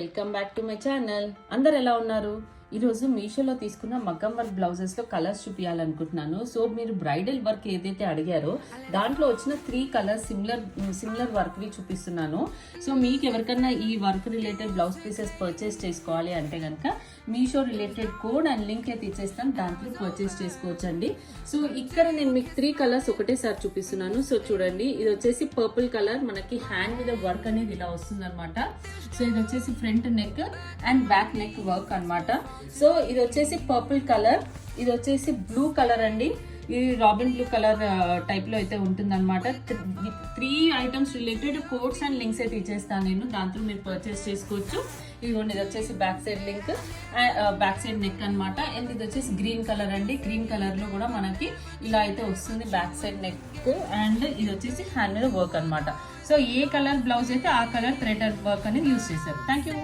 Welcome back to my channel. అందరు ఎలా ఉన్నారు? ఈరోజు మీషోలో తీసుకున్న మగ్గం వర్క్ బ్లౌజెస్లో కలర్స్ చూపించాలనుకుంటున్నాను. సో మీరు బ్రైడల్ వర్క్ ఏదైతే అడిగారో దాంట్లో వచ్చిన 3 కలర్స్ సిమిలర్ వర్క్వి చూపిస్తున్నాను. సో మీకు ఎవరికన్నా ఈ work related blouse pieces purchase చేసుకోవాలి అంటే కనుక Meesho related code and link అయితే ఇచ్చేస్తాను, దాంట్లో పర్చేస్ చేసుకోవచ్చండి. సో ఇక్కడ నేను మీకు 3 కలర్స్ ఒకటేసారి చూపిస్తున్నాను. సో చూడండి, ఇది వచ్చేసి పర్పుల్ కలర్, మనకి హ్యాండ్ మీద వర్క్ అనేది ఇలా వస్తుంది అనమాట. సో ఇది వచ్చేసి front neck and back neck work అనమాట. సో ఇది వచ్చేసి పర్పుల్ కలర్, ఇది వచ్చేసి బ్లూ కలర్ అండి. ఇది రాబిన్ బ్లూ కలర్ టైప్ లో అయితే ఉంటుంది అనమాట. 3 items related codes and links అయితే ఇచ్చేస్తాను నేను, దాంట్లో మీరు పర్చేస్ చేసుకోవచ్చు. ఇదిగోండి, ఇది వచ్చేసి back side link, back side neck అనమాట. అండ్ ఇది వచ్చేసి గ్రీన్ కలర్ అండి. గ్రీన్ కలర్ లో కూడా మనకి ఇలా అయితే వస్తుంది బ్యాక్ సైడ్ నెక్. అండ్ ఇది వచ్చేసి హ్యాండ్ మీద వర్క్ అనమాట. సో ఏ కలర్ బ్లౌజ్ అయితే ఆ కలర్ థ్రెడ్ వర్క్ అనేది యూజ్ చేశారు. Thank you.